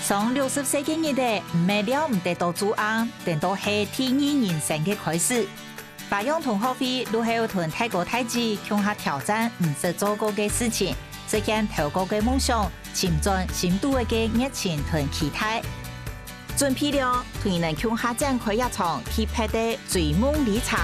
从60岁嘅日代，唔了唔得到做案，等到係第二人生嘅開始。白羊同學會都係要同大哥大姐向下挑戰唔識做過嘅事情，實現頭過嘅夢想，潛進深度嘅熱情同期待。準備了，同人向下展開一場期盼的追夢旅程。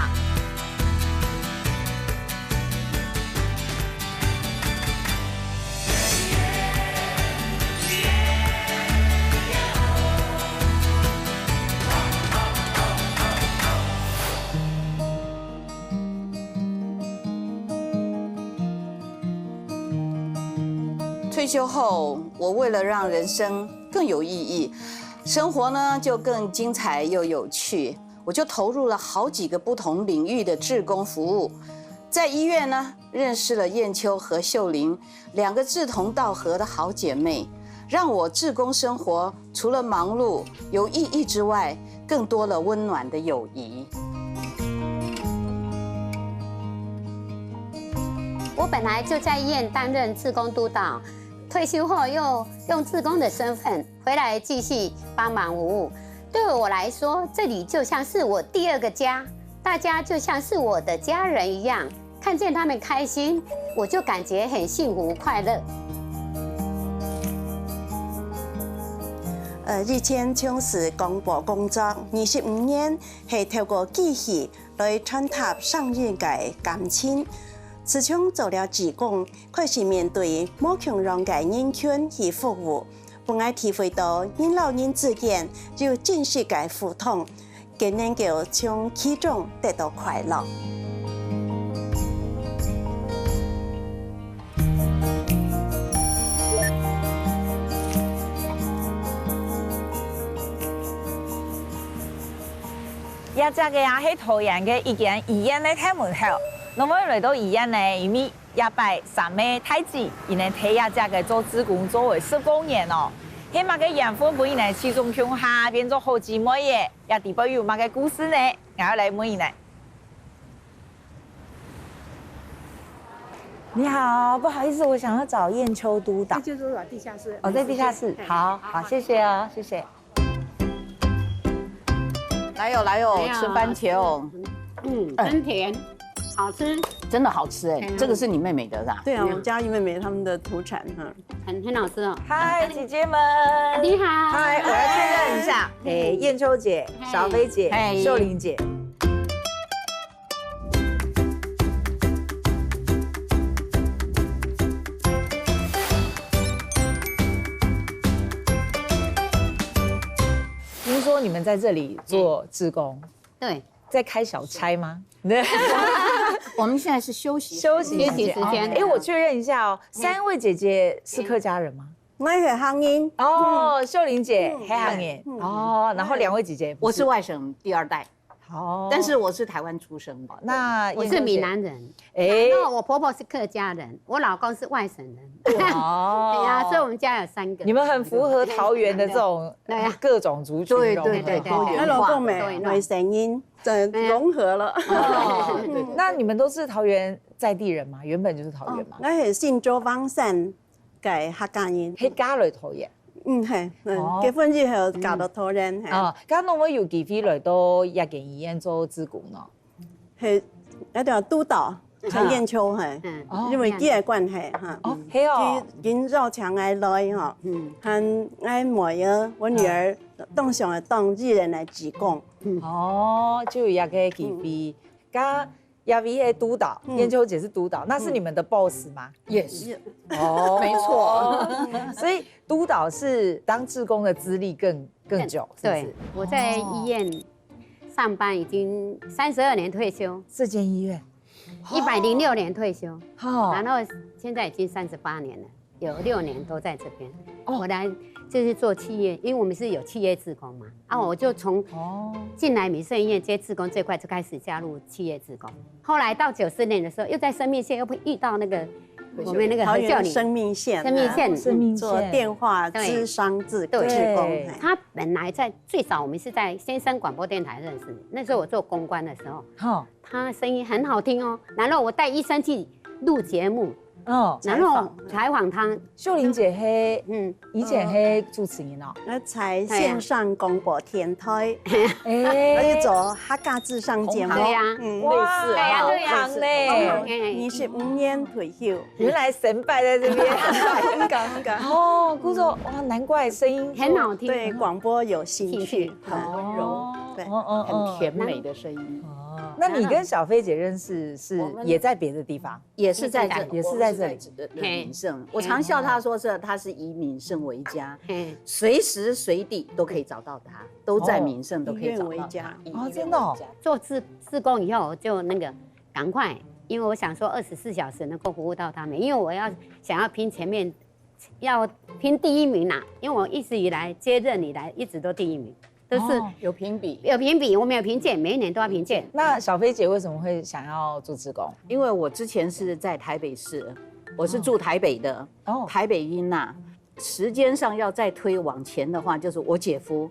退休后，我为了让人生更有意义，生活呢就更精彩又有趣，我就投入了好几个不同领域的志工服务。在医院呢，认识了燕秋和秀玲2个志同道合的好姐妹，让我志工生活除了忙碌有意义之外，更多了温暖的友谊。我本来就在医院担任志工督导。退休后又用志工的身份回来继续帮忙服务，对我来说，这里就像是我第2个家，大家就像是我的家人一样，看见他们开心，我就感觉很幸福快乐。日前从事广播工作25年，係透過機器來傳達上日嘅感情。自從做了志工，開始面對冇強人嘅人群與服務，本愛體會到人老人之間有真實嘅互動，更能夠從其中得到快樂。一隻嘅也係桃園嘅一間醫院嘅睇門口。我們來到醫院呢，因為也拜3妹大姐，伊呢睇一隻嘅做志工做為15年哦。起碼嘅緣分不伊呢，始終向下變做好姊妹嘅，也地步有乜嘅故事呢？我要來問伊呢。你好，不好意思，我想要找燕秋督導。就是地下室。哦，在地下室。好，好，謝謝哦，謝謝。來哦，吃番茄。真甜，好吃，真的好吃哎！这个是你妹妹的是吧？對啊，我家姨妹妹他們的土產哈。很好吃哦。嗨，姐姐們，你好。嗨，我要確認一下，燕秋姐、小飛姐、秀玲姐。聽說你們在這裡做志工，對，在開小差嗎？我們現在是休息時間。哎，我確認一下哦，3位姐姐是客家人嗎？我係鄉人。哦，秀玲姐黑行人。哦，然後2位姐姐，我是外省第2代。哦，但是我是台灣出生的。那我是閩南人，那我婆婆是客家人，我老公是外省人。哦，对呀，所以我們家有3個。你們很符合桃園的這種各種族群。對，我老公外省人，就融合了。那你們都是桃園在地人嗎？原本就是桃園嗎？我係新竹灣山嘅客家人。喺家裏桃園。係，結婚之後嫁到桃園係。哦，咁我有機會來到一間醫院做志工咯。係一條督導陳燕秋係，因為佢嘅關係嚇。哦，係哦。佢繞牆來來嚇，和我妹兒、我女兒當上當藝人來志工。哦，就有一個機會，咁。亞薇係督導，燕秋姐是督導，那是你們的 boss 嗎？Yes， 哦，沒錯。所以督導是當志工的資歷更久，是不是？對，我在醫院上班已經32年退休。這間醫院106年退休，然後現在已經38年了，有6年都在這邊。我來就是做企業，因為我們是有企業志工嘛，我就從進來民生醫院接志工最快就開始加入企業志工。後來到90年的時候，又在生命線又遇到那個我們那個何秀玲生命線做電話諮商志工。他本來在最早我們是在先生廣播電台認識的，那時候我做公關的時候，他聲音很好聽哦，然後我帶醫生去錄節目。然后采访他。秀玲姐以前主持人哦，那才线上广播电台，那就做客家至上节目。对呀，哇，对呀，对呀，嘞25年退休，原来神拜在这边，很感。哦，姑说哇，难怪声音很好听，对广播有兴趣，很温柔，对，很甜美的声音。那你跟小飞姐认识是也在别的地方，也是在这里，也是在这里的闽盛。我常笑他说他是以闽盛为家，随时随地都可以找到他，都在闽盛都可以找到他。哦，真的哦。做志工以后就那个赶快，因为我想说24小时能够服务到他们，因为我想要拼前面，要拼第1名啦，因为我一直以来接任以来一直都第1名。都是有评比，我们有评鉴，每一年都要评鉴。那小飞姐为什么会想要做志工？因为我之前是在台北市，我是住台北的，台北英娜。时间上要再推往前的话，就是我姐夫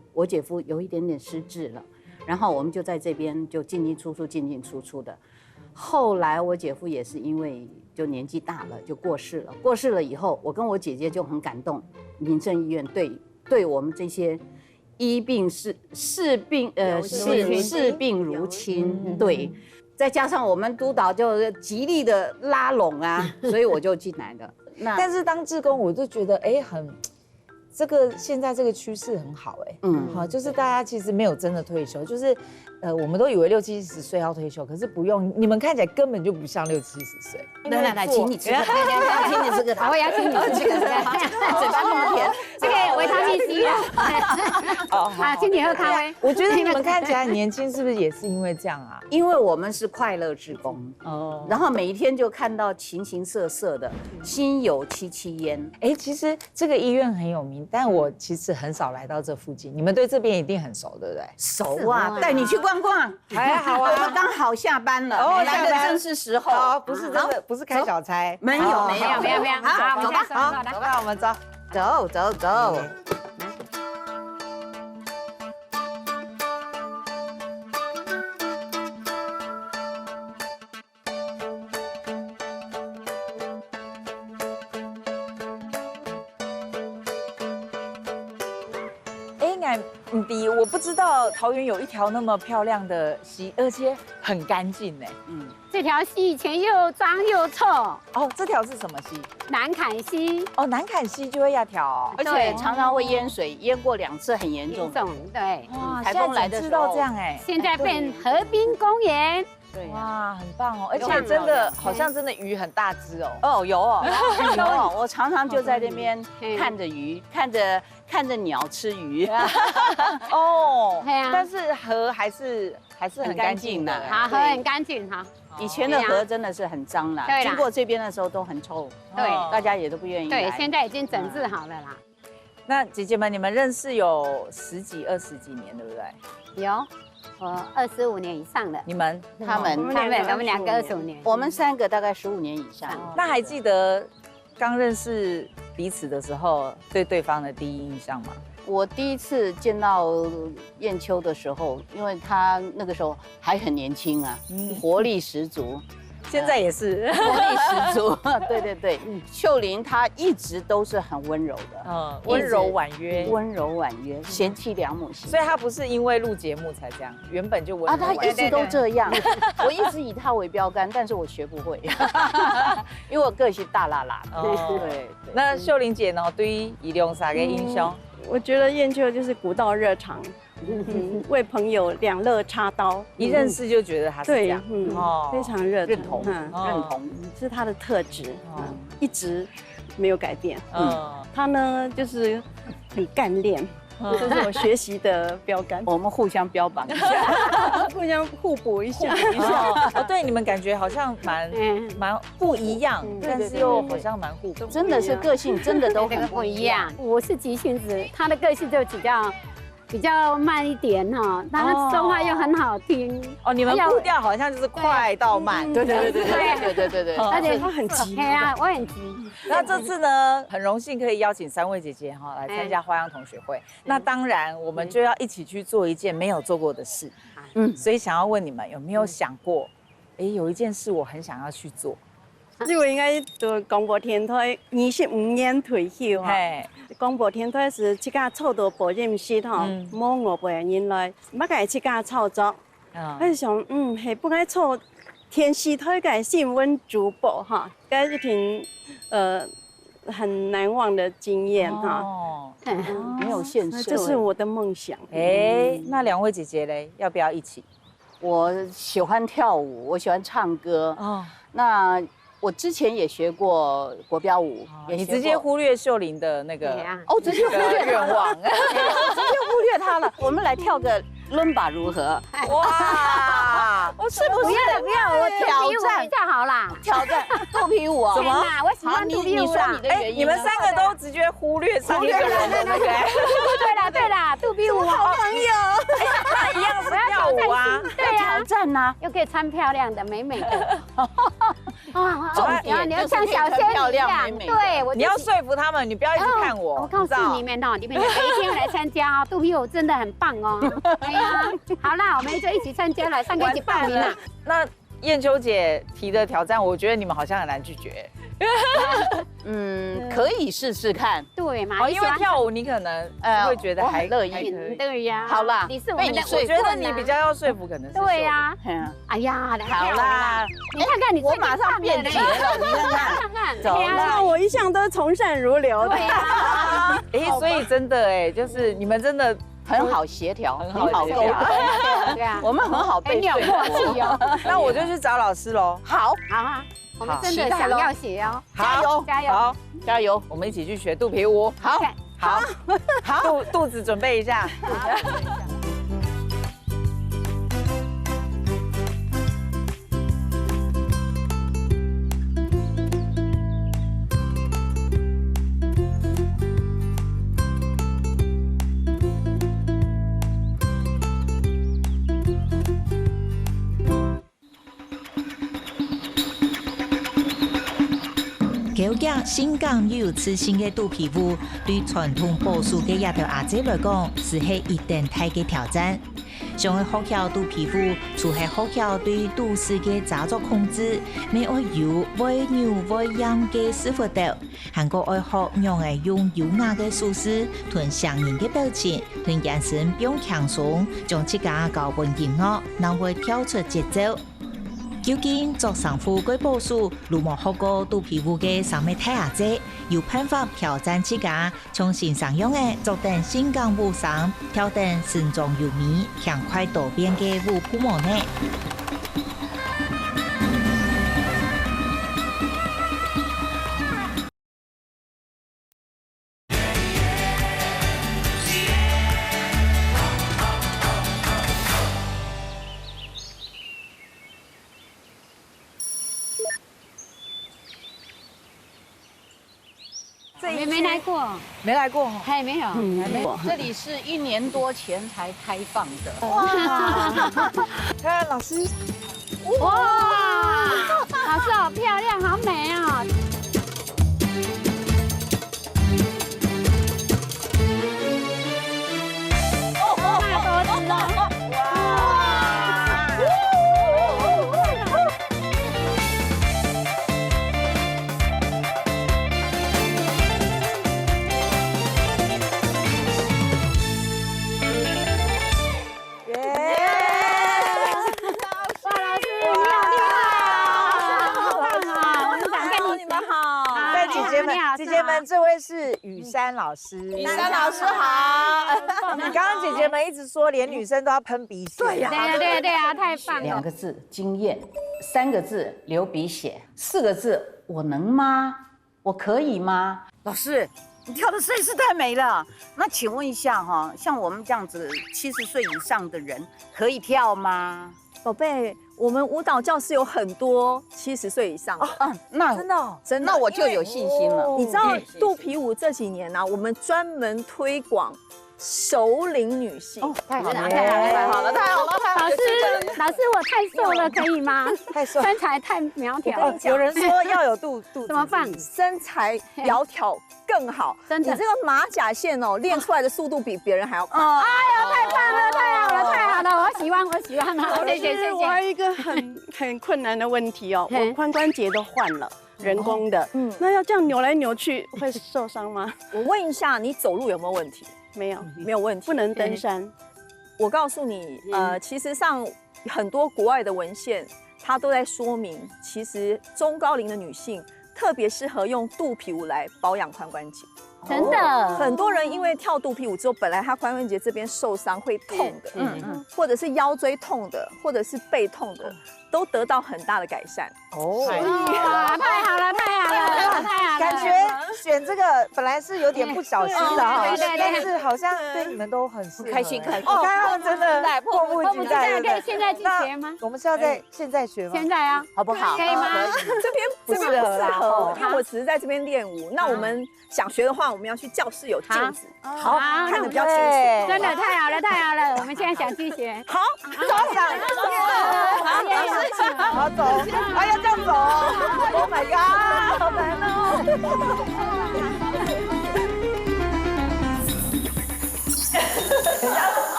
有一点点失智了，然后我们就在这边就进进出出的。后来我姐夫也是因为就年纪大了就过世了，过世了以后，我跟我姐姐就很感动，民政医院对我们这些。医病视病如亲，对，再加上我们督导就极力的拉拢啊，所以我就进来了。但是当志工，我就觉得这个现在这个趋势很好好，就是大家其实没有真的退休，就是我们都以为60、70岁要退休，可是不用，你们看起来根本就不像60、70岁。来，请你吃个，请你吃个，我要请你吃个，嘴巴那么甜，这个维他命 C 啦。好，请你喝咖啡。我觉得你们看起来很年轻，是不是也是因为这样啊？因为我们是快乐志工然后每一天就看到形形色色的，心有戚戚焉。其实这个医院很有名，但我其实很少来到这附近。你们对这边一定很熟，对不对？熟啊，带你去逛逛。还好啊，我们刚好下班了，来的正是时候。不是真的，不是开小差，没有。好，走吧，走吧，我们走。我不知道桃园有一条那么漂亮的溪，而且很干净呢。这条溪以前又脏又臭。这条是什么溪？南坎溪。南坎溪就会要调，而且常常会淹水，淹过2次，很严重。对。台风来的时候这样现在变河滨公园。对，哇，很棒哦！而且真的好像真的鱼很大只有我常常就在那边看着鱼，看着鸟吃鱼。但是河还是很干净的。好，河很干净哈。以前的河真的是很脏啦，经过这边的时候都很臭，对，大家也都不愿意来。对，现在已经整治好了啦。那姐姐们，你们认识有10几、20几年，对不对？有。25年以上的，他们我们2个25年，我们3个大概15年以上。那还记得刚认识彼此的时候，对对方的第一印象吗？我第一次见到燕秋的时候，因为他那个时候还很年轻啊，活力十足。现在也是活力十足，对，秀玲她一直都是很温柔的，温柔婉约，贤妻良母型。所以她不是因为录节目才这样，原本就温柔婉约。她一直都这样，我一直以她为标杆，但是我学不会，因为我个性大辣辣的。对。那秀玲姐呢？对于宜良啥个印象？我觉得燕秋就是古道热肠。为朋友两肋插刀，一认识就觉得他是这样，非常认同，是他的特质，一直没有改变。他呢就是很干练，这是我学习的标杆。我们互相标榜一下，互相互补一下。对，你们感觉好像蛮不一样，但是又好像蛮互补。真的是个性真的都很不一样。我是急性子，他的个性就比较慢一点哈，但他说话又很好听。你们步调好像就是快到慢。对，而且他很急。对啊，我很急。那这次呢，很荣幸可以邀请3位姐姐来参加花样同学会。那当然，我们就要一起去做一件没有做过的事。所以想要问你们有没有想过，有一件事我很想要去做，因为应该做广播电台25年退休哈。广播电台是这家操作保险系统，冇500人来，乜嘅这家操作。我就想，係不该做电视台嘅新闻主播哈，该一挺很难忘的经验哈。没有现实，这是我的梦想。那2位姐姐嘞，要不要一起？我喜欢跳舞，我喜欢唱歌。那我之前也学过国标舞，你直接忽略秀玲的那个直接忽略愿望，直接忽略她了。我们来跳个伦巴如何？哇，我是不是不要，我挑战比较好啦。挑战肚皮舞啊？什么？我喜欢肚皮舞啦。你们3个都直接忽略上一个人的那个。对啦，肚皮舞好朋友，那一样是跳舞啊。对呀，挑战呐，又可以穿漂亮的、美美的。重点你要像小仙女一样，对，你要说服他们，你不要一直看我。我告诉你们哦，你们每一天来参加哦，肚皮舞真的很棒哦。哎呀，好啦，我们就一起参加了，3个一起报名了。那燕秋姐提的挑战，我觉得你们好像很难拒绝。可以试试看。对嘛？因为跳舞你可能会觉得还乐意。对呀。好啦，你是我们的，我觉得你比较要说服，可能是。对呀。哎呀，好啦，你看看你，我马上变节了，你看看。走啦，我一向都从善如流的。对呀。所以真的就是你们真的很好协调，很好沟通。对啊，我们很好被说服。默契哦。那我就去找老师喽。好，好啊。我们真的想要学哦，加油加油，好加油！我们一起去学肚皮舞。好，肚子准备一下。高架新港又有次新的肚皮舞，对传统保守的亚头阿姐来讲，是一定大嘅挑战。想要学晓肚皮舞，除系学晓对都市嘅操作控制，没爱有会扭会扬嘅师傅道，还个爱学让系用优雅嘅手势，同相应嘅表情，同眼神变轻松，将自家搞混音乐，能会跳出节奏。究竟作上富贵保守，如冇學過肚皮舞嘅上面太阿姐，有辦法挑戰自家，從線上用嘅做等新港舞上，跳等慎重有美、強快多變嘅舞譜模呢？没来过，没来过，还没有，还没有。这里是1年多前才开放的。哇！看老师，哇，老师好漂亮，好美啊！大多姿哦！姐姐们，这位是雨珊老师。雨珊老师好。你刚刚姐姐们一直说，连女生都要喷鼻血。对呀，对啊，太棒了。2个字经验，3个字流鼻血，4个字我能吗？我可以吗？老师，你跳的实在是太美了。那请问一下哈，像我们这样子70岁以上的人，可以跳吗？宝贝，我们舞蹈教室有很多70岁以上的，那真的哦，真的，那我就有信心了。你知道肚皮舞这几年呢，我们专门推广熟龄女性。太好了，太好了，太好了！老师，我太瘦了，可以吗？太瘦，身材太苗条。有人说要有肚子，怎么办？身材窈窕更好。真的，你这个马甲线哦，练出来的速度比别人还要快。哎呦，太棒了，太好了，太好了！我喜欢了，谢谢。我还有一个很困难的问题哦，我髋关节都换了。人工的。那要这样扭来扭去会受伤吗？我问一下，你走路有没有问题？没有，没有问题，不能登山。我告诉你，其实上很多国外的文献，它都在说明，其实中高龄的女性特别适合用肚皮舞来保养髋关节。真的，很多人因为跳肚皮舞之后，本来他髋关节这边受伤会痛的，或者是腰椎痛的，或者是背痛的，都得到很大的改善。哇，太好了，太好了，太好了！感觉选这个本来是有点不小心的哈，但是好像对你们都很适合。开心开心哦，刚刚真的迫不及待。可以现在去学吗？我们是要在现在学吗？现在啊，好不好？可以吗？这边不适合，因为我只是在这边练舞。那我们想学的话，我们要去教室有镜子，好，看得比较清楚。真的太好了，太好了！我们现在想去学。好，抓上，好走，哎呀，这样走，Oh my god， 好难哦。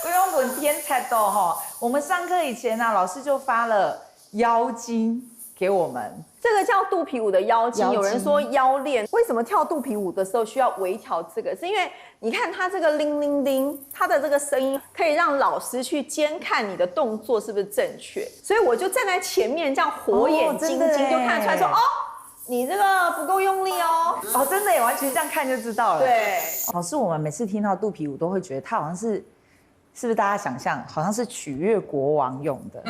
不用问天才到哈，我们上课以前呢，老师就发了腰巾给我们。这个叫肚皮舞的腰巾，腰巾有人说腰链。为什么跳肚皮舞的时候需要微调这个？是因为你看它这个铃铃铃，它的这个声音可以让老师去监看你的动作是不是正确。所以我就站在前面，这样火眼金睛就看得出来说，哦，你这个不够用力哦。哦，真的耶，完全这样看就知道了。对，老师，我们每次听到肚皮舞都会觉得它好像是不是大家想象好像是取悦国王用的？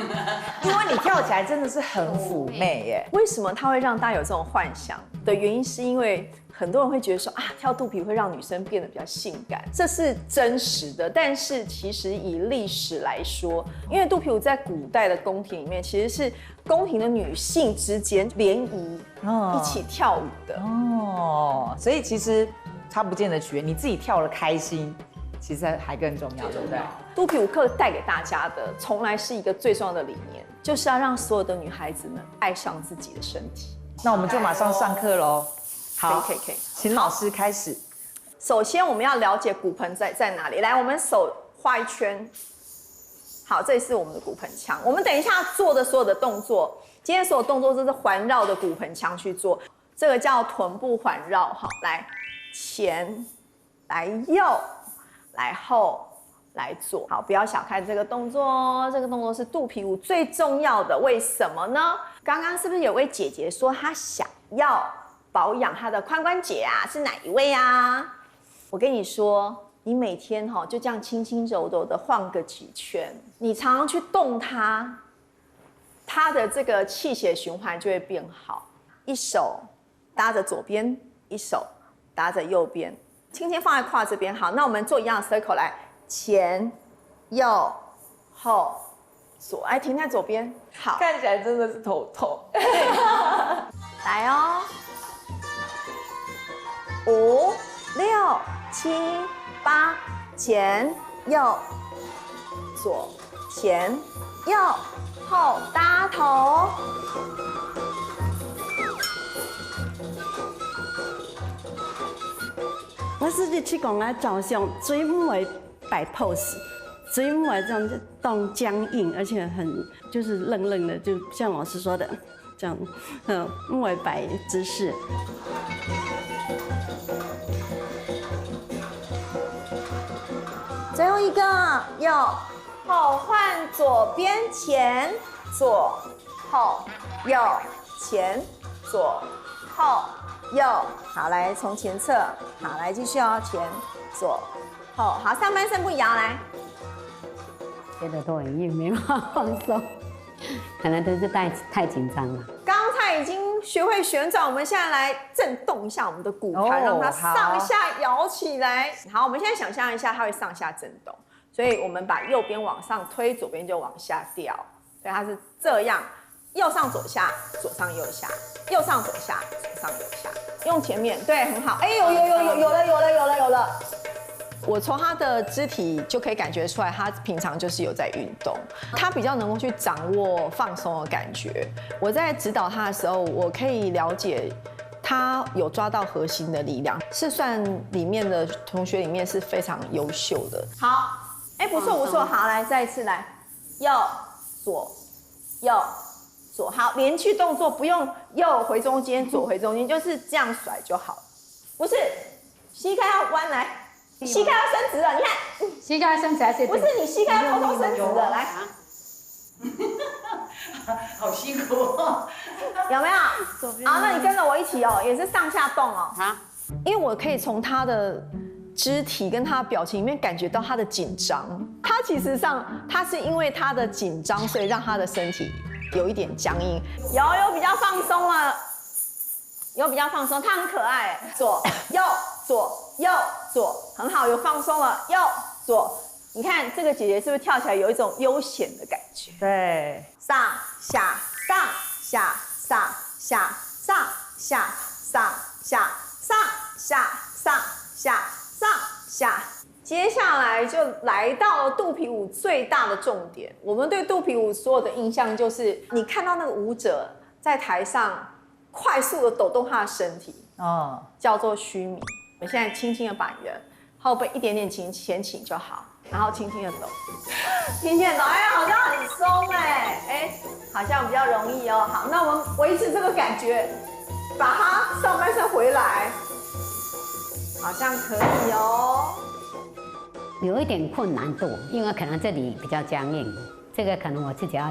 因为你跳起来真的是很妩媚耶。为什么它会让大家有这种幻想的原因，是因为很多人会觉得说啊，跳肚皮会让女生变得比较性感，这是真实的。但是其实以历史来说，因为肚皮舞在古代的宫廷里面，其实是宫廷的女性之间联谊一起跳舞的。哦，所以其实它不见得取悦，你自己跳了开心，其实还更重要，对不对？肚皮舞课带给大家的，从来是一个最重要的理念，就是要让所有的女孩子们爱上自己的身体。那我们就马上上课喽。好，可以，请老师开始。首先，我们要了解骨盆在哪里。来，我们手画一圈。好，这里是我们的骨盆腔。我们等一下做的所有的动作，今天所有动作都是环绕的骨盆腔去做，这个叫臀部环绕。好，来前，来右，来后，来左。好，不要小看这个动作哦，这个动作是肚皮舞最重要的。为什么呢？刚刚是不是有位姐姐说她想要保养她的髋关节啊？是哪一位啊？我跟你说，你每天就这样轻轻柔柔的晃个几圈，你常常去动它，它的这个气血循环就会变好。一手搭着左边，一手搭着右边，轻轻放在胯这边。好，那我们做一样的 circle， 来前、右、后、左，来停在左边。好，看起来真的是头痛。来哦，5、6、7、8，前、右、左、前、右、后，搭头。我是日去讲啊，早上嘴唔会摆 pose， 嘴唔会这样就动僵硬，而且很就是愣愣的，就像老师说的这样，唔会摆姿势。最后一个右后换左边，前左后右前左后右。好，来从前侧，好，来继续哦，前左后。好，上半身不摇，来。觉得都很硬，没办法放松，可能都是太紧张了。刚才已经学会旋转，我们现在来震动一下我们的骨盘，让它上下摇起来。好，我们现在想象一下，它会上下震动，所以我们把右边往上推，左边就往下掉，所以它是这样，右上左下，左上右下，右上左下，左上右下。用前面，对，很好。哎，有了。我从他的肢体就可以感觉出来，他平常就是有在运动，他比较能够去掌握放松的感觉。我在指导他的时候，我可以了解他有抓到核心的力量，是算里面的同学里面是非常优秀的。好，哎，不错，好，来再一次来，右左右左，好，连续动作不用右回中间，左回中间，就是这样甩就好了。不是，膝盖要弯来，膝盖要伸直了。你看，膝盖伸直还是？不是你膝盖要偷偷伸直的，来。好辛苦哦。有没有？好，那你跟着我一起哦，也是上下动哦。啊，因为我可以从他的肢体跟他的表情里面感觉到他的紧张。他其实上，他是因为他的紧张，所以让他的身体有一点僵硬。有比较放松了，有比较放松，他很可爱。左右左右左，很好，有放松了。右左，你看这个姐姐是不是跳起来有一种悠闲的感觉？对，上下上下上下上下上下上下上下上下。接下来就来到了肚皮舞最大的重点。我们对肚皮舞所有的印象就是，你看到那个舞者在台上快速的抖动他的身体，叫做须弥。我现在轻轻的把你的后背一点点前倾就好，然后轻轻的抖，轻轻的抖，哎，好像很松哎，好像比较容易哦。好，那我们维持这个感觉，把它上半身回来，好像可以哦。有一点困难度，因为可能这里比较僵硬，这个可能我自己要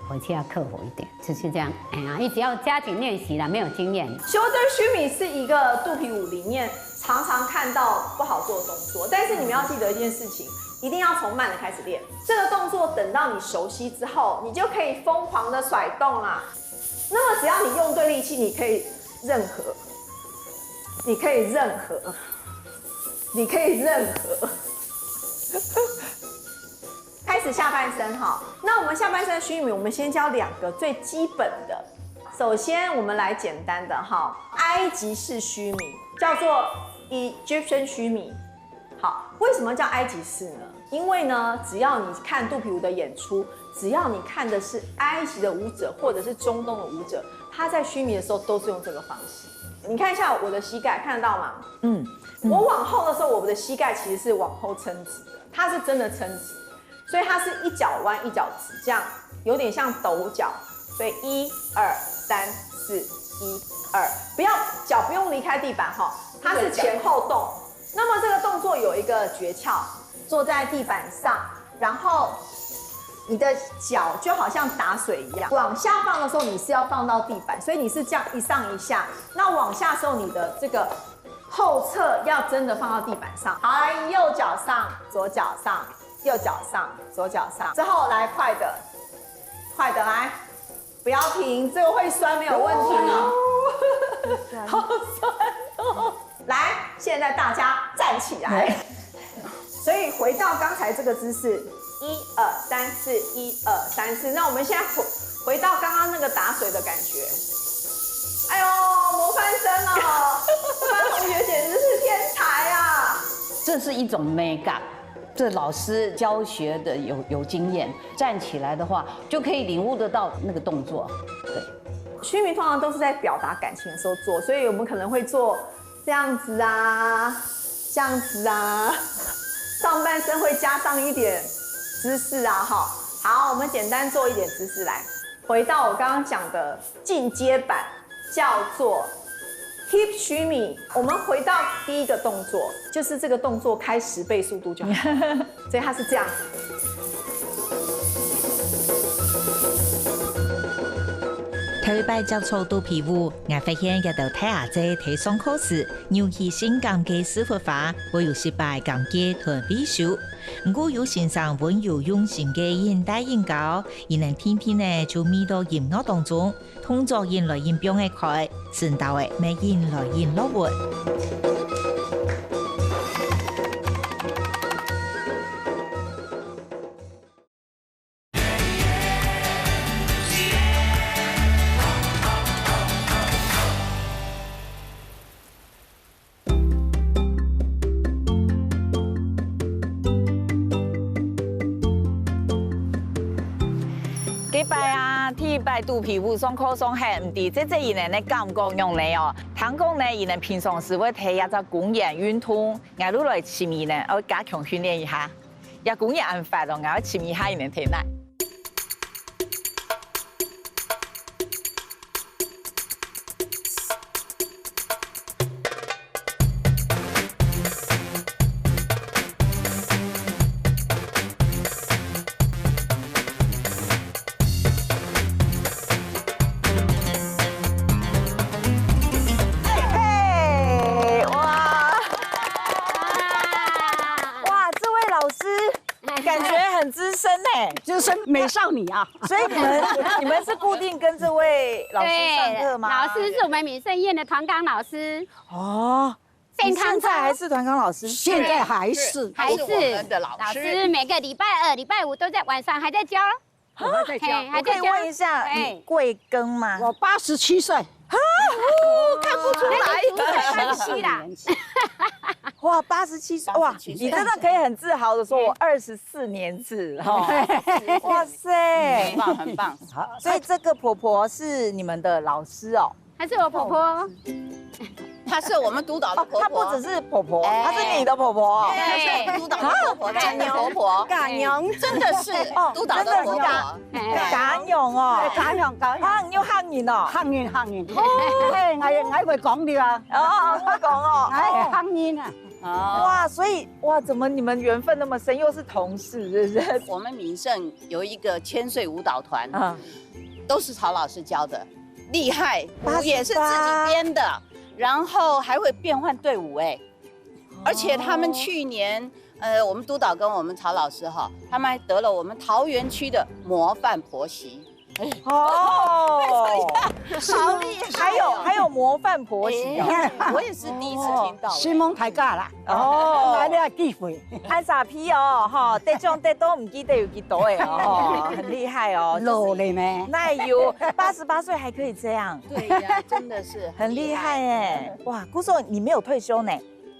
回去要克服一点，就是这样。哎呀，一直要加紧练习啦，没有经验。修真须弥是一个肚皮舞里面常常看到不好做的动作，但是你们要记得一件事情，一定要从慢的开始练。这个动作等到你熟悉之后，你就可以疯狂的甩动啦。那么只要你用对力气，你可以任何。开始下半身哈，那我们下半身的须弥，我们先教2个最基本的。首先，我们来简单的哈，埃及式须弥叫做 Egyptian 须弥。好，为什么叫埃及式呢？因为呢，只要你看肚皮舞的演出，只要你看的是埃及的舞者或者是中东的舞者，他在须弥的时候都是用这个方式。你看一下我的膝盖，看得到吗？我往后的时候，我的膝盖其实是往后撑直的，它是真的撑直，所以它是一脚弯一脚直，这样有点像抖脚。所以1、2、3、4，1、2，不要脚不用离开地板哈，它是前后动。那么这个动作有一个诀窍，坐在地板上，然后你的脚就好像打水一样，往下放的时候你是要放到地板，所以你是这样一上一下。那往下的时候，你的这个后侧要真的放到地板上。好，来右脚上，左脚上，右脚上，左脚上。之后来快的来，不要停，这个会酸没有问题。好酸哦！来，现在大家站起来。所以回到刚才这个姿势。1、2、3、4，1、2、3、4。那我们现在回到刚刚那个打水的感觉。哎呦，模范生哦！模范同学简直是天才啊！这是一种美感，这老师教学的有经验，站起来的话就可以领悟得到那个动作。对，须弥通常都是在表达感情的时候做，所以我们可能会做这样子啊，这样子啊，上半身会加上一点姿势啊，哈，好，我们简单做一点姿势来，回到我刚刚讲的进阶版，叫做 hip 须弥。我们回到第一个动作，就是这个动作开10倍速度就好，所以它是这样。头一摆接触肚皮舞，我发现一道太下仔提上课时，尤其性感嘅师傅法，我有失败感嘅团比手。不过有欣赏温柔用心嘅现代音教，也能天天呢就迷到音乐当中，通作音来音表嘅开，顺道嘅咩音来音乐活。几摆啊，第摆肚皮舞上课上系唔低，这伊人咧感觉用嚟哦。听讲咧，伊人平常时会睇一只公园运动，我都来前面咧，我加强训练一下。也公园安排咯，我前面下伊人睇奶。呢，资深美少女啊。所以你们是固定跟这位老师上课吗？老师是我们闽盛宴的团纲老师。哦，健康现在还是团纲老师？现在还是还是我们的老师每个礼拜2、礼拜5都在晚上还在教。我还在教。我可以问一下，你贵庚吗？我87岁。看不出来，87啦。哇，87岁，哇，你真的可以很自豪的说，我24年次哈。哇塞，很棒很棒。所以这个婆婆是你们的老师哦？还是我婆婆。她是我们督导的婆婆，她不只是婆婆，她是你的婆婆。对，督导的婆婆，真的婆婆，感勇，真的是督导的婆婆。感勇哦，感勇。漢要漢言哦，漢言。我會講啲啊。哦，會講哦。漢言啊。哇，所以哇，怎麼你們緣分那麼深，又是同事，是不是？我们闽盛有一个千岁舞蹈团，都是曹老师教的，厉害，舞也是自己编的，然后还会变换队伍哎，而且他们去年，我们督导跟我们曹老师哈，他们还得了我们桃园区的模范婆媳。哦，好厉害！还有模范婆媳哦，我也是第一次听到。先蒙大家啦。哦，來呢機會。按啥批哦，哈，得獎得多唔記得有幾多哎哦，很厲害哦。老了咩？那有88歲還可以這樣，对呀，真的是很厲害哎！哇，姑嫂你沒有退休呢，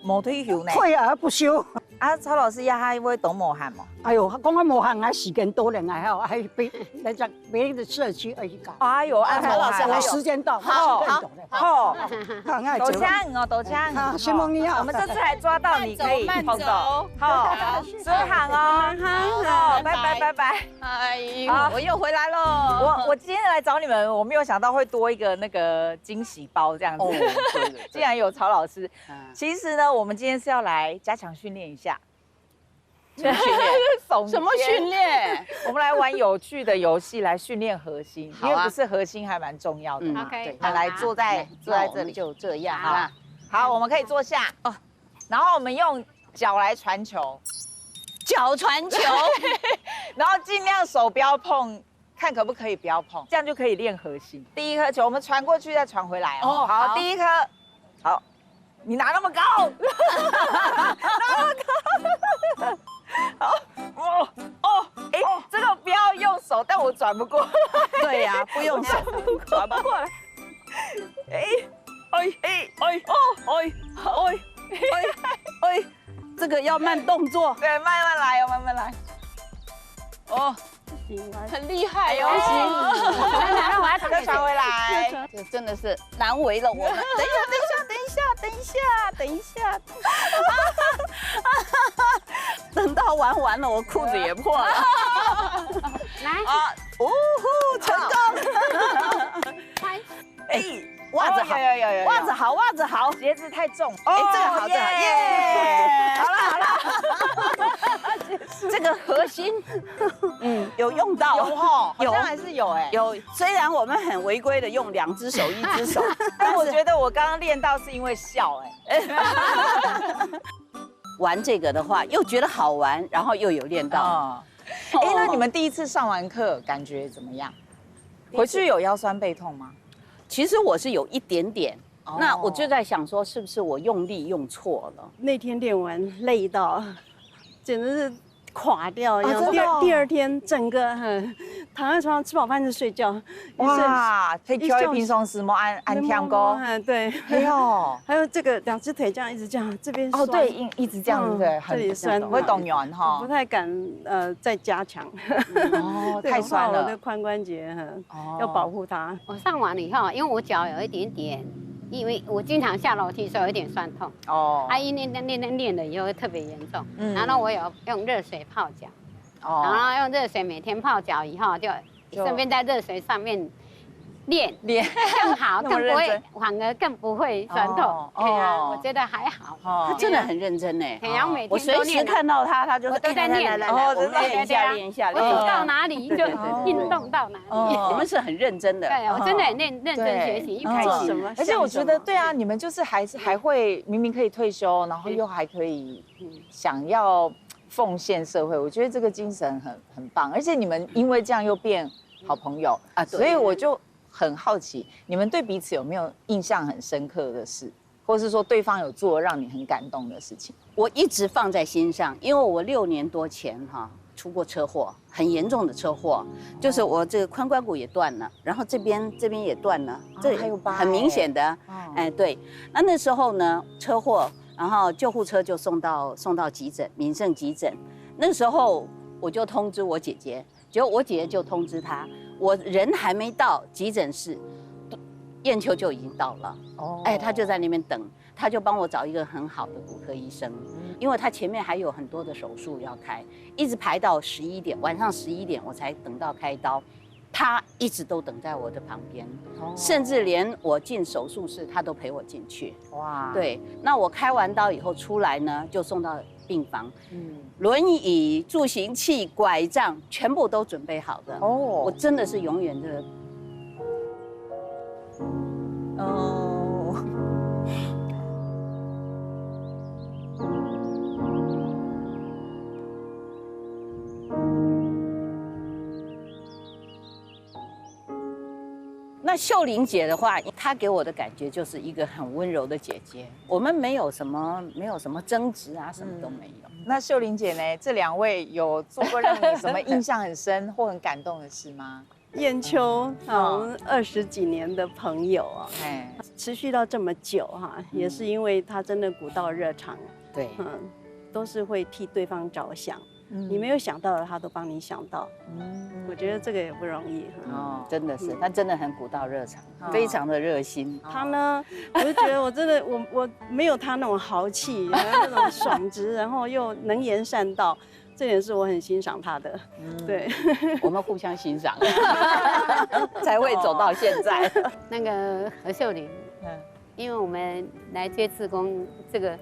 冇退休呢。退而不休。啊，曹老師要他會懂無限嘛？哎呦，講緊無限啊，時間多了還俾你只別的社區而家。哎呦，按曹老師我時間到，好，好，抖槍哦，抖槍。好，先蒙你好。我們這次還抓到你可以碰到，好，順行哦，好，拜拜拜拜。哎呦，我又回来了。我今天來找你們，我沒有想到會多一個那個驚喜包這樣子。既然有曹老師，其實呢，我們今天是要來加強訓練一下。什麼訓練？我們來玩有趣的遊戲，來訓練核心，因為不是核心還蠻重要的嘛。OK，好，來坐在這裡，就這樣啊。好，我們可以坐下哦。然後我們用腳來傳球，腳傳球，然後盡量手不要碰，看可不可以不要碰，這樣就可以練核心。第一顆球我們傳過去，再傳回來哦。好，第一顆，好，你拿那麼高，拿那麼高。好哎，這個不要用手，但我轉不過來。對呀，不用手，轉不過來。這個要慢動作，對，慢慢來哦，慢慢來。哦，很厲害哦。来，我要再傳回來。這真的是難為了我們。等一下。等到玩完了，我褲子也破了。来，哦呼，成功！哎，襪子好，有，襪子好，襪子好，鞋子太重。哎，这个好，耶！好了，这个核心，有用到，有哈，好像还是有哎。有。虽然我们很违规的用2只手1只手，但我觉得我刚刚练到是因为笑哎。玩这个的话，又觉得好玩，然后又有练到。哎，那你们第一次上完课感觉怎么样？回去有腰酸背痛吗？其实我是有一点点，那我就在想说，是不是我用力用错了？那天练完累到，简直是垮掉一样。第二天整个躺在床上吃饱饭就睡觉。哇，可以跳一平松时摸按天沟。对。哎呦，还有这个2只腿这样一直这样，这边哦对，一直这样对，这里酸，会动员哈。不太敢再加强。哦，太酸了。我的髋关节要保护它。我上完了以后，因为我脚有一点点，因为我经常下楼梯，所以有一点酸痛。哦。啊，一练了以后特别严重。然后我有用热水泡脚。然后用热水每天泡脚以后，就顺便在热水上面练更好，更不会，反而更不会酸痛。对啊，我觉得还好。他真的很认真哎，每天我随时看到他，他就是都在练。我们练一下。我走到哪里就运动到哪里。你们是很认真的。对，我真的很认真学习，开心。而且我觉得，对啊，你们就是还会明明可以退休，然后又还可以想要奉献社会，我觉得这个精神很棒，而且你们因为这样又变好朋友啊，所以我就很好奇，你们对彼此有没有印象很深刻的事，或是说对方有做让你很感动的事情？我一直放在心上，因为我6年多前出过车祸，很严重的车祸，就是我这个髋关节也断了，然后这边也断了，这还有疤，很明显的，哎对，那时候呢车祸，然后救护车就送到急诊，民盛急诊，那时候我就通知我姐姐，结果我姐姐就通知她，我人还没到急诊室，燕秋就已经到了，哎，她就在那边等。他就帮我找一个很好的骨科医生，因为他前面还有很多的手术要开，一直排到11点，晚上11点我才等到开刀。他一直都等在我的旁边，甚至连我进手术室他都陪我进去。哇，对，那我开完刀以后出来呢，就送到病房，轮椅、助行器、拐杖全部都准备好的。哦，我真的是永远的。那秀玲姐的话，她给我的感觉就是一个很温柔的姐姐，我们没有什么争执啊，什么都没有。那秀玲姐呢？这2位有做过让你什么印象很深或很感动的事吗？燕秋，我们20几年的朋友啊，持续到这么久也是因为她真的古道热肠，对，都是会替对方着想。你没有想到的，他都帮你想到。我觉得这个也不容易。真的是，他真的很古道热肠，非常的热心。他呢，我就觉得我真的我没有他那种豪气，那种爽直，然后又能言善道，这点是我很欣赏他的。对，我们互相欣赏，才会走到现在。那个何秀玲，因为我们来接志工这个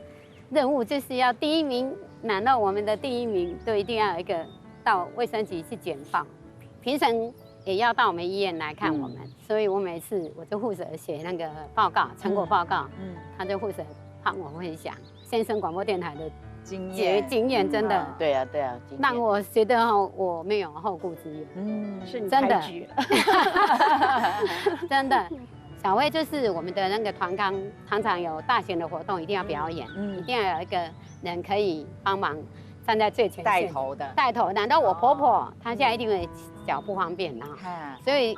任务，就是要第1名。拿到我们的第1名，都一定要有一个到卫生局去简报，评审也要到我们医院来看我们，所以我每次我就负责写那个报告，成果报告，他就负责帮我分享先生广播电台的经验，真的，对啊，让我觉得我没有后顾之忧，是你真的，真的。小薇就是我们的那个团纲，常常有大型的活动，一定要表演，一定要有一个人可以帮忙站在最前线带头。难道我婆婆她现在一定会脚不方便所以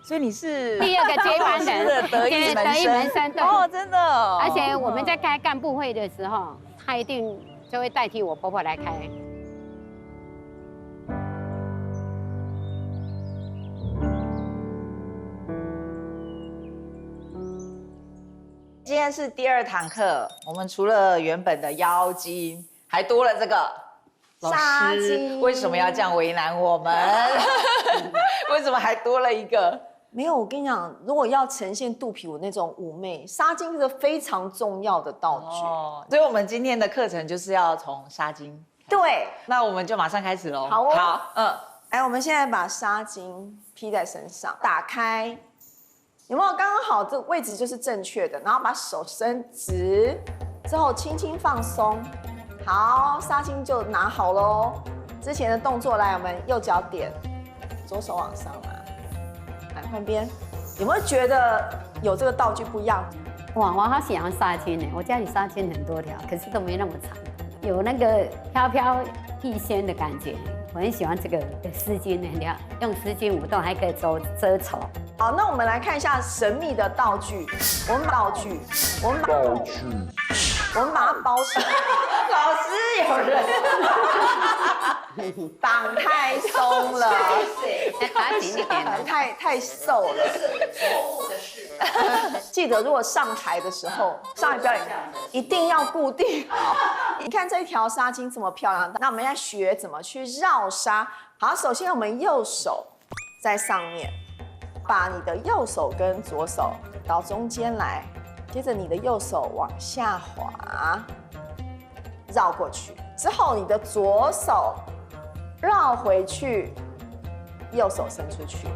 所以你是第2个接班人，得意门生哦，真的。而且我们在开干部会的时候，她一定就会代替我婆婆来开。今天是第2堂课，我们除了原本的妖精，还多了这个沙精。为什么要这样为难我们？为什么还多了一个？没有，我跟你讲，如果要呈现肚皮舞那种妩媚，沙精是个非常重要的道具。所以我们今天的课程就是要从沙精。对，那我们就马上开始喽。好，来，我们现在把沙精披在身上，打开。有没有刚刚好？这个位置就是正确的，然后把手伸直，之后轻轻放松。好，纱巾就拿好喽。之前的动作来，我们右脚点，左手往上拿。来换边，有没有觉得有这个道具不一样？哇，我好喜欢纱巾呢，我家里纱巾很多条，可是都没那么长，有那个飘飘欲仙的感觉。我很喜欢这个丝巾呢，用丝巾舞动还可以遮丑。好，那我们来看一下神秘的道具。我们把它包起来。老师有人绑太松了，再打紧一点，太瘦了。这是错误的事。记得如果上台的时候，上台表演一定要固定好。你看这条纱巾这么漂亮，那我们要学怎么去绕纱。好，首先我们右手在上面。把你的右手跟左手到中间来，接着你的右手往下滑，绕过去。之后你的左手绕回去，右手伸出去。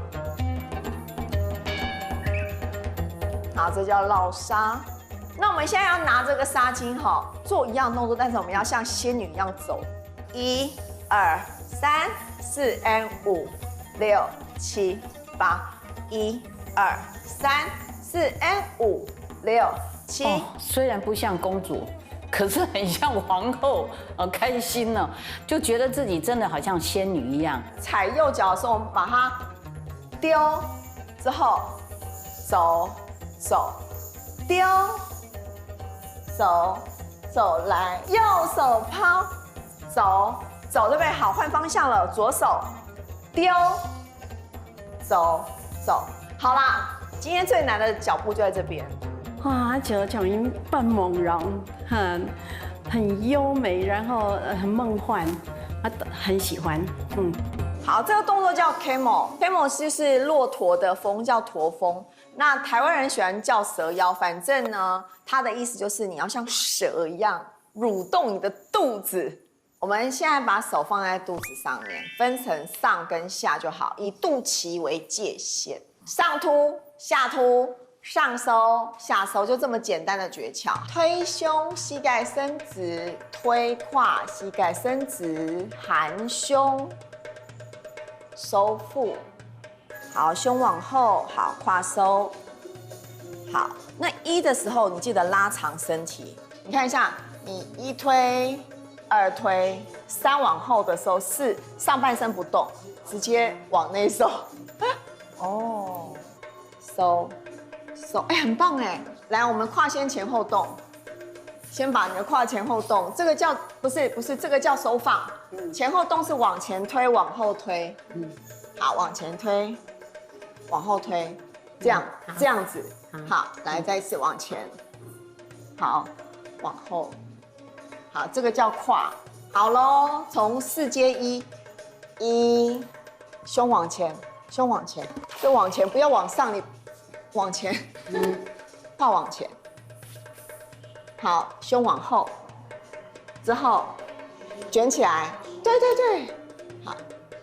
好，这叫绕纱。那我们现在要拿这个纱巾做一样动作，但是我们要像仙女一样走， 1、2、3、4 and 5、6、7、8。1、2、3、4 and 5、6、7。虽然不像公主，可是很像皇后，开心呢，就觉得自己真的好像仙女一样。踩右脚的时候，我们把它丢之后，走走丢，走走来，右手抛，走走，对不对？好，换方向了，左手丢，走走，好啦，今天最难的脚步就在这边。哇，脚音半朦胧，很优美，然后很梦幻，很喜欢。好，这个动作叫 camel，camel 就是骆驼的风，叫驼峰。那台湾人喜欢叫蛇腰，反正呢，它的意思就是你要像蛇一样蠕动你的肚子。我们现在把手放在肚子上面，分成上跟下就好，以肚脐为界限，上凸、下凸。上收、下收，就这么简单的诀窍。推胸，膝盖伸直；推胯，膝盖伸直；含胸，收腹。好，胸往后，好，胯收。好，那1的时候，你记得拉长身体。你看一下，你1推、2推、3往后的时候，4上半身不动，直接往内收。哦，收。手哎，很棒哎！来，我们胯先前后动，先把你的胯前后动，这个叫不是，这个叫收放。前后动是往前推，往后推。好，往前推，往后推，这样子。好，来再一次往前，好，往后，好，这个叫胯。好喽，从4接1，胸往前，胸往前，就往前，不要往上，你。往前，胯往前，好，胸往后，之后卷起来，对，好，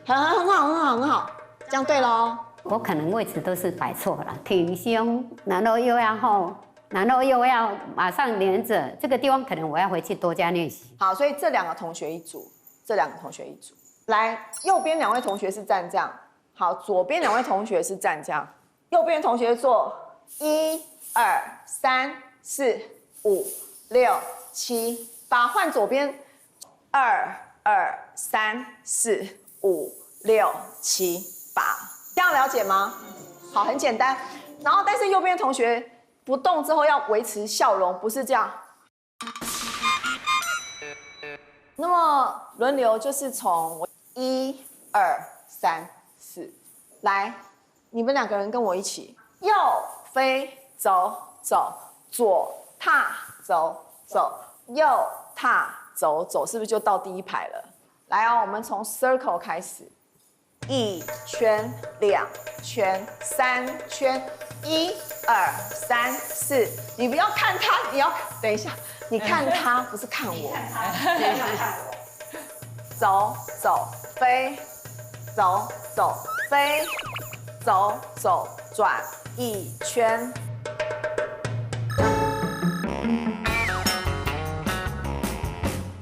很好，这样对喽。我可能位置都是摆错了，挺胸，然后又要后，然后又要马上连着，这个地方可能我要回去多加练习。好，所以这2个同学一组，来，右边2位同学是站这样，好，左边2位同学是站这样。右边同学做1、2、3、4、5、6、7、8，换左边2、3、4、5、6、7、8，这样了解吗？好，很简单。然后，但是右边同学不动之后要维持笑容，不是这样。那么轮流就是从1、2、3、4来。你们2个人跟我一起，右飞走走，左踏走走，右踏走走，是不是就到第1排了？来哦，我们从 circle 开始，1圈、2圈、3圈，1、2、3、4。你不要看他，你要等一下，你看他，不是看我。走走飞，走走飞。走走转1圈，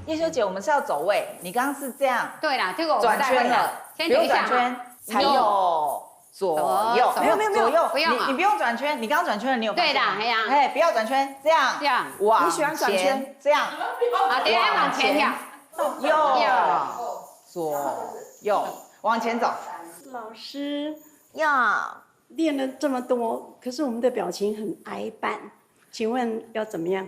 叶修姐，我们是要走位，你刚刚是这样，对啦，这个我转圈了，先等一下，转圈才有左右，没有左右，不用你不用转圈，你刚刚转圈了，你有对的，哎呀，哎，不要转圈，这样，你喜欢转圈，这样，好，等一下往前跳，右左右，往前走。老师呀，练了这么多，可是我们的表情很呆板，请问要怎么样？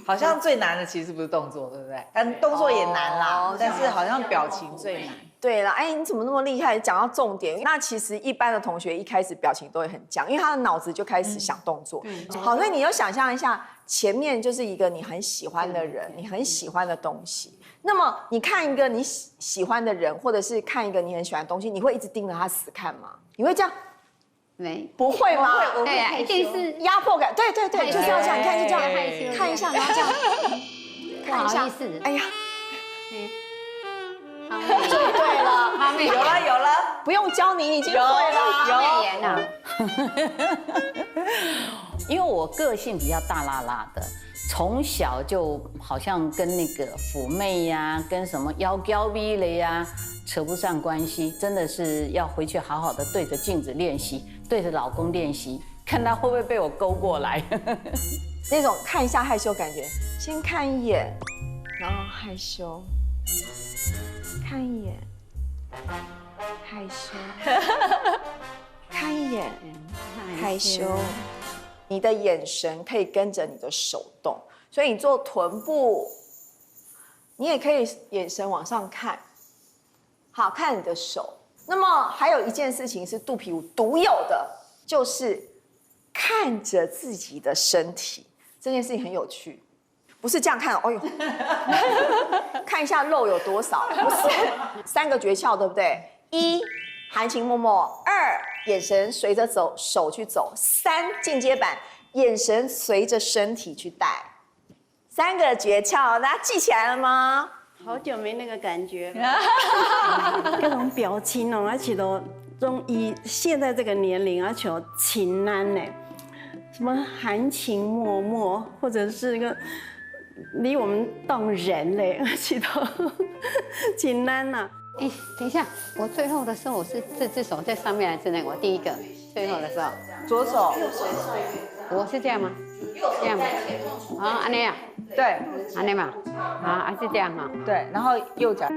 好像最难的其实不是动作，对不对？但动作也难啦，但是好像表情最难。对了，哎，你怎么那么厉害？讲到重点，那其实一般的同学一开始表情都会很僵，因为他的脑子就开始想动作。好，所以你就想象一下，前面就是一个你很喜欢的人，你很喜欢的东西。那么你看一个你喜欢的人，或者是看一个你很喜欢的东西，你会一直盯着他死看吗？你会这样？没，不会吗？对啊，一定是压迫感。对，就是要这样。你看，就这样，看一下，然后这样，看一下。不好意思，哎呀，就对了，有了，不用教你，已经会了。因为我个性比较大啦啦的，从小就好像跟那个妩媚呀，跟什么妖娇逼了呀扯不上关系，真的是要回去好好的对着镜子练习，对着老公练习，看他会不会被我勾过来。那种看一下害羞感觉，先看一眼，然后害羞，看一眼，害羞，看一眼，害羞。你的眼神可以跟着你的手动，所以你做臀部，你也可以眼神往上看，好看你的手。那么还有一件事情是肚皮舞独有的，就是看着自己的身体，这件事情很有趣，不是这样看，哎呦，看一下肉有多少，不是，3个诀窍，对不对？1，含情脉脉；2，眼神随着手去走；3，进阶版，眼神随着身体去带。3个诀窍，大家记起来了吗？好久没那个感觉了，各种表情哦，而且都以现在这个年龄，而且情难呢，什么含情脉脉，或者是那个离我们动人嘞，而且都情难呐。哎，等一下，我最后的时候我是这只手在上面还是那个？我第一个最后的时候，左手，我是这样吗？这样吗？啊，安内啊，对，安内嘛，啊，还是这样哈。对，然后右脚。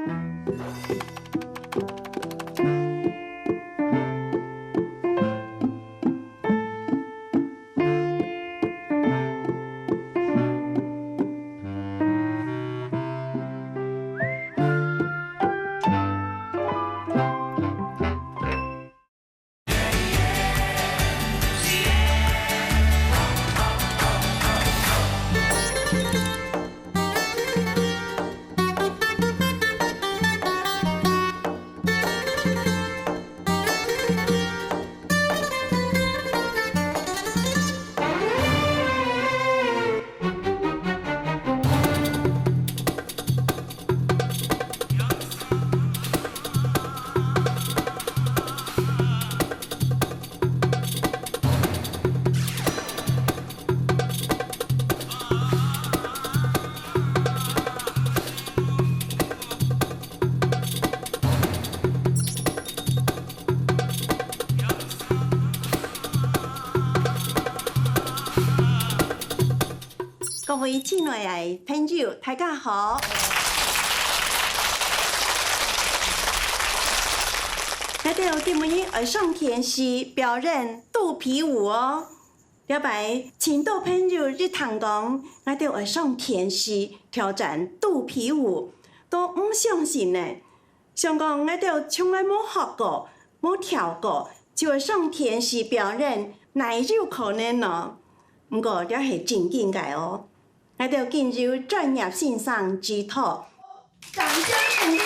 各位亲爱的朋友，大家好。我哋今日要上天时表演肚皮舞哦。了解，请到朋友日堂讲，我哋要上天时挑战肚皮舞，都唔相信呢。想讲我哋从来冇学过，冇跳过，就要上天时表演，哪有可能呢？不过这是真紧嘅哦。我哋进入专业欣赏指导，掌声鼓励。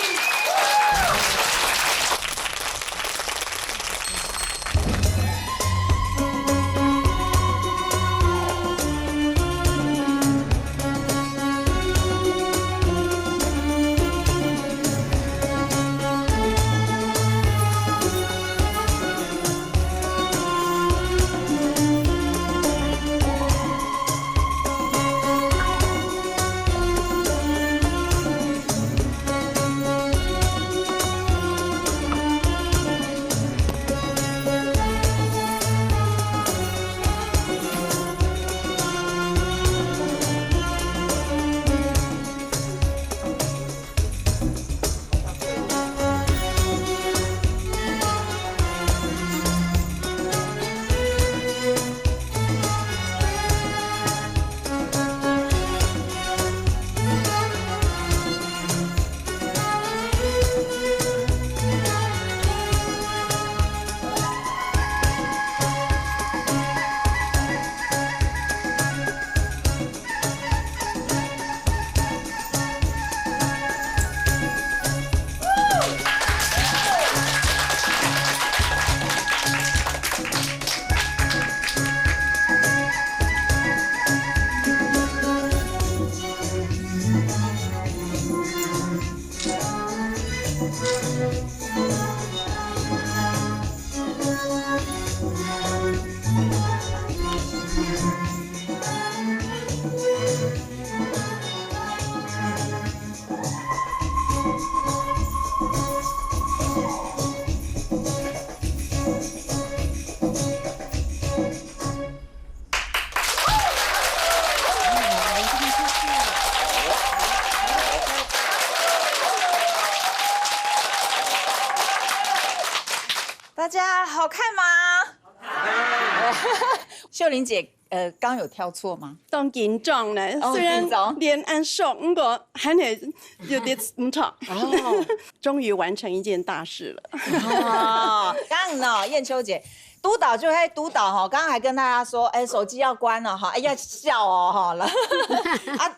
大家好看吗？秀玲姐，刚有跳错吗？当紧张呢，虽然连按手，不过还是有点唔错。哦，终于完成一件大事了。哦，刚呢，燕秋姐。督导就会督导哈，刚刚还跟大家说，手机要关了哈，要笑哦哈了。啊，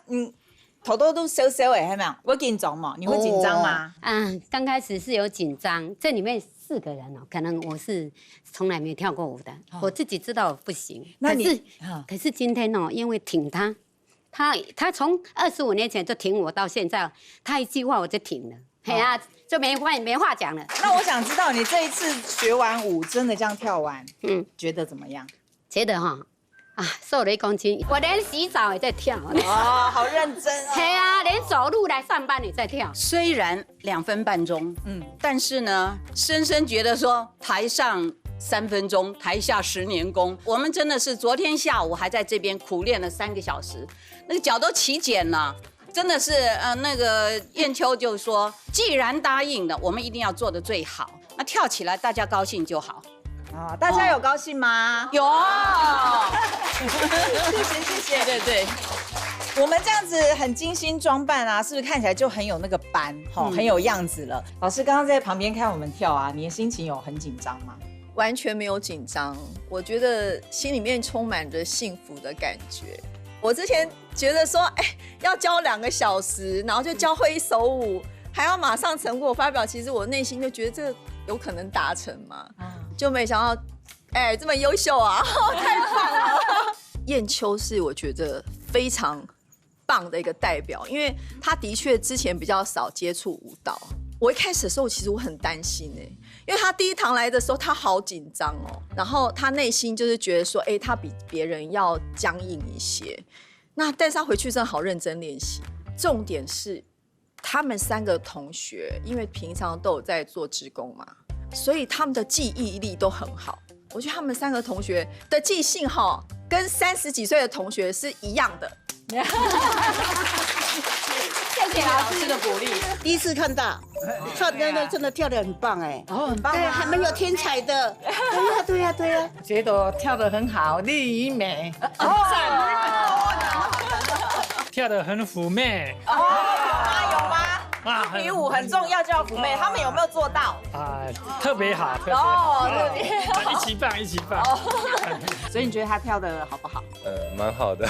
头都收收哎，有没有？我紧张嘛？你会紧张吗？刚开始是有紧张，这里面4个人哦，可能我是从来没有跳过舞的，我自己知道我不行。可是今天哦，因为挺他从25年前就挺我到现在，他一句话我就挺了。哎呀，就没话讲了。那我想知道，你这一次学完舞，真的这样跳完，觉得怎么样？觉得瘦了1公斤，我连洗澡也在跳。哦，好认真哦。对啊，连走路来上班也在跳。虽然2分半钟，但是呢，深深觉得说台上3分钟，台下10年功。我们真的是昨天下午还在这边苦练了3个小时，那个脚都起茧了。真的是，那个燕秋就说，既然答应了，我们一定要做得最好。那跳起来，大家高兴就好。啊，大家有高兴吗？有。谢谢。对。我们这样子很精心装扮啊，是不是看起来就很有那个班，很有样子了？老师刚刚在旁边看我们跳啊，你的心情有很紧张吗？完全没有紧张，我觉得心里面充满着幸福的感觉。我之前觉得说，要教2个小时，然后就教会1首舞，还要马上成果发表，其实我内心就觉得这有可能达成吗？就没想到，这么优秀啊，太棒了！燕秋是我觉得非常棒的一个代表，因为他的确之前比较少接触舞蹈。我一开始的时候，其实我很担心因为他第一堂来的时候，他好紧张哦，然后他内心就是觉得说，他比别人要僵硬一些。但是他回去真的好认真练习。重点是，他们3个同学，因为平常都有在做志工嘛，所以他们的记忆力都很好。我觉得他们3个同学的记性跟30几岁的同学是一样的。谢谢老师的鼓励。第一次看到，真的跳得很棒很棒。对，还蛮有天才的。对呀。觉得跳得很好，丽与美。跳得很妩媚。有吗？肚皮舞很重要，就要妩媚。他们有没有做到？特别好。一起棒。所以你觉得他跳得好不好？蛮好的。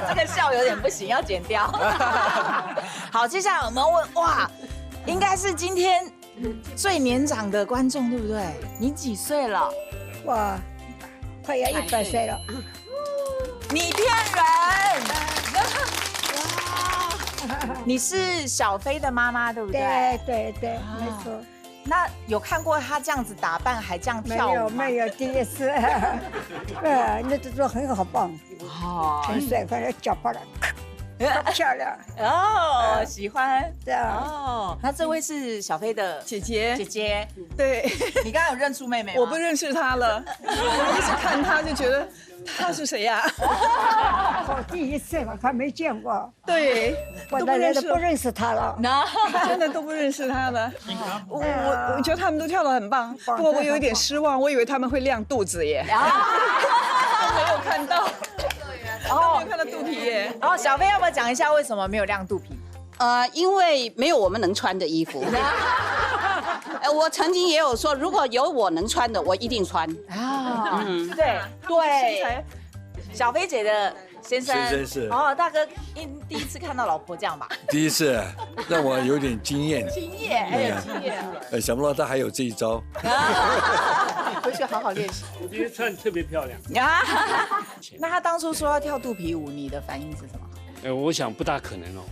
这个笑有点不行，要剪掉。好，接下来我们问，应该是今天最年长的观众，对不对？你几岁了？哇，快要100岁了。你骗人！你是小飞的妈妈，对不对？对，没错。那有看过她这样子打扮，还这样跳舞吗？没有，第一次。那动作很好棒，很帅，反正脚巴了，漂亮。喜欢。对啊。那这位是小飞的姐姐。对。你刚刚有认出妹妹吗？我不认识她了，我一直看她就觉得她是谁呀？我第一次嘛，还没见过。对，我大家都不认识她了。真的都不认识她了。我觉得他们都跳得很棒，不过我有一点失望，我以为他们会亮肚子耶。没有看到。没有看到肚皮耶。小飞要不要讲一下为什么没有亮肚皮？因为没有我们能穿的衣服。我曾经也有说，如果有我能穿的，我一定穿。对。小飞姐的先生是。大哥第一次看到老婆这样吧？第一次，让我有点惊艳。还有经验。想不到他还有这一招。回去好好练习。我觉得穿特别漂亮。那他当初说要跳肚皮舞，你的反应是什么？我想不大可能哦。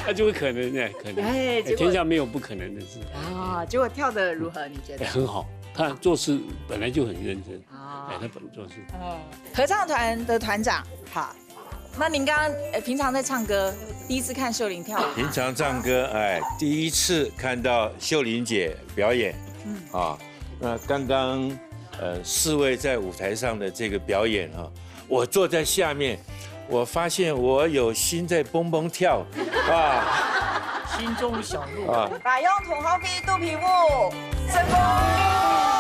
那就会可能可能。天下没有不可能的事。结果跳得如何？你觉得？很好，他做事本来就很认真。他本做事。合唱团的团长，好。那您刚刚平常在唱歌，第一次看秀玲跳舞。平常唱歌，第一次看到秀玲姐表演。那刚刚4位在舞台上的这个表演我坐在下面，我发现我有心在蹦蹦跳心中小鹿啊，把用土豪皮肚皮舞成功。